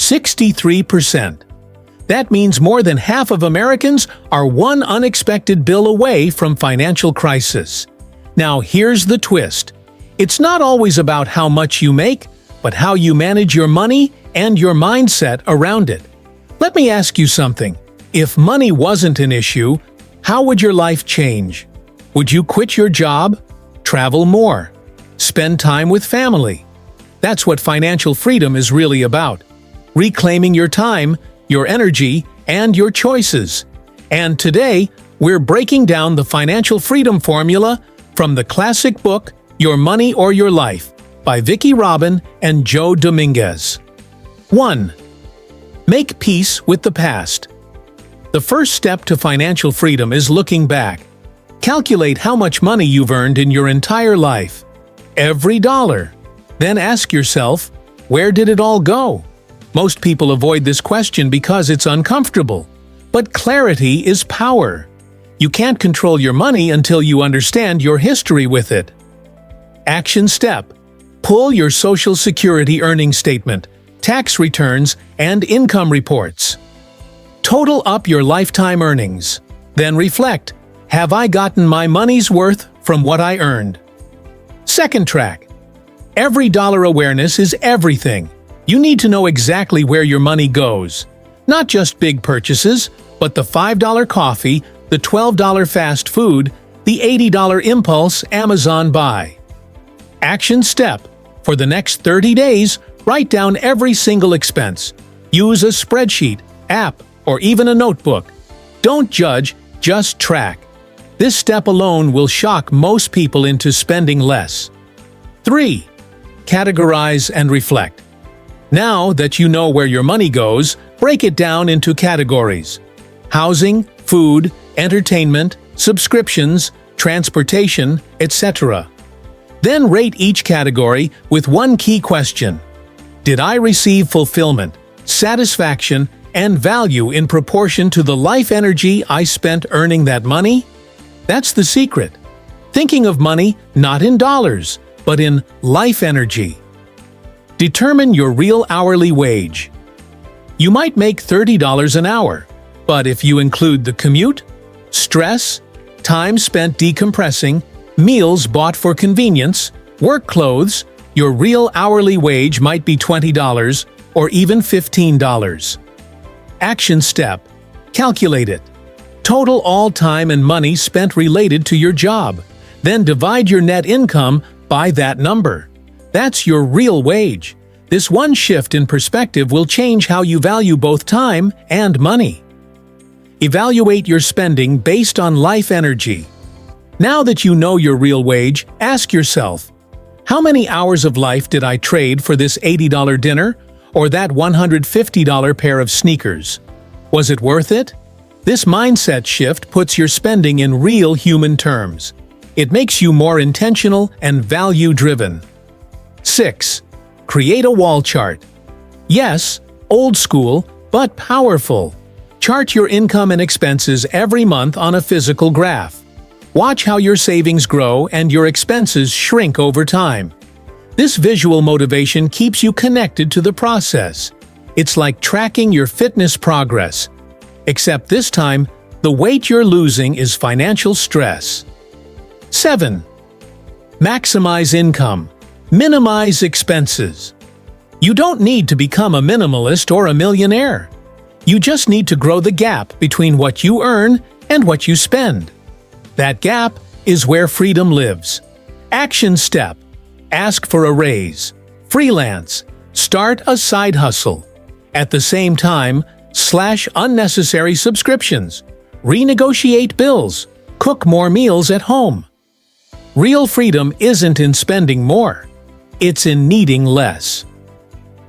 63%. That means more than half of Americans are one unexpected bill away from financial crisis. Now here's the twist. It's not always about how much you make, but how you manage your money and your mindset around it. Let me ask you something. If money wasn't an issue, how would your life change? Would you quit your job, travel more, spend time with family? That's what financial freedom is really about. Reclaiming your time, your energy, and your choices. And today, we're breaking down the financial freedom formula from the classic book, Your Money or Your Life, by Vicki Robin and Joe Dominguez. 1. Make peace with the past. The first step to financial freedom is looking back. Calculate how much money you've earned in your entire life. Every dollar. Then ask yourself, where did it all go? Most people avoid this question because it's uncomfortable. But clarity is power. You can't control your money until you understand your history with it. Action step. Pull your Social Security earnings statement, tax returns, and income reports. Total up your lifetime earnings. Then reflect, have I gotten my money's worth from what I earned? Second track. Every dollar awareness is everything. You need to know exactly where your money goes. Not just big purchases, but the $5 coffee, the $12 fast food, the $80 impulse Amazon buy. Action step. For the next 30 days, write down every single expense. Use a spreadsheet, app, or even a notebook. Don't judge, just track. This step alone will shock most people into spending less. 3. Categorize and reflect. Now that you know where your money goes, break it down into categories: housing, food, entertainment, subscriptions, transportation, etc. Then rate each category with one key question. Did I receive fulfillment, satisfaction, and value in proportion to the life energy I spent earning that money? That's the secret. Thinking of money not in dollars, but in life energy. Determine your real hourly wage. You might make $30 an hour, but if you include the commute, stress, time spent decompressing, meals bought for convenience, work clothes, your real hourly wage might be $20 or even $15. Action step. Calculate it. Total all time and money spent related to your job. Then divide your net income by that number. That's your real wage. This one shift in perspective will change how you value both time and money. Evaluate your spending based on life energy. Now that you know your real wage, ask yourself, how many hours of life did I trade for this $80 dinner or that $150 pair of sneakers? Was it worth it? This mindset shift puts your spending in real human terms. It makes you more intentional and value-driven. 6. Create a wall chart. Yes, old school, but powerful. Chart your income and expenses every month on a physical graph. Watch how your savings grow and your expenses shrink over time. This visual motivation keeps you connected to the process. It's like tracking your fitness progress. Except this time, the weight you're losing is financial stress. 7. Maximize income. Minimize expenses. You don't need to become a minimalist or a millionaire. You just need to grow the gap between what you earn and what you spend. That gap is where freedom lives. Action step. Ask for a raise. Freelance. Start a side hustle. At the same time, slash unnecessary subscriptions. Renegotiate bills. Cook more meals at home. Real freedom isn't in spending more. It's in needing less.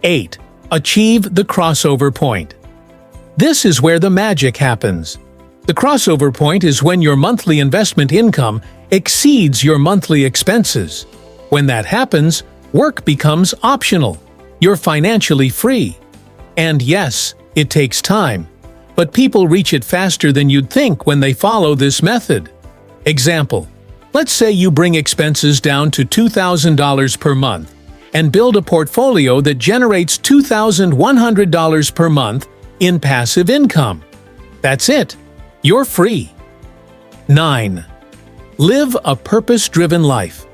8. Achieve the crossover point. This is where the magic happens. The crossover point is when your monthly investment income exceeds your monthly expenses. When that happens, work becomes optional. You're financially free. And yes, it takes time, but people reach it faster than you'd think when they follow this method. Example: let's say you bring expenses down to $2,000 per month, and build a portfolio that generates $2,100 per month in passive income. That's it. You're free. 9. Live a purpose-driven life.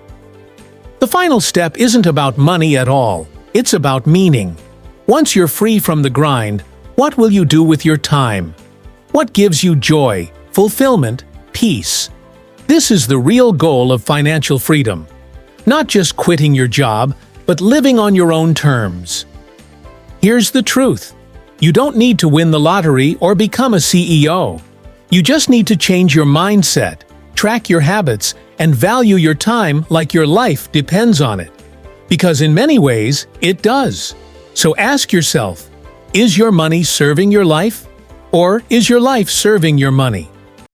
The final step isn't about money at all. It's about meaning. Once you're free from the grind, what will you do with your time? What gives you joy, fulfillment, peace? This is the real goal of financial freedom. Not just quitting your job, but living on your own terms. Here's the truth. You don't need to win the lottery or become a CEO. You just need to change your mindset, track your habits, and value your time like your life depends on it. Because in many ways, it does. So ask yourself, is your money serving your life? Or is your life serving your money?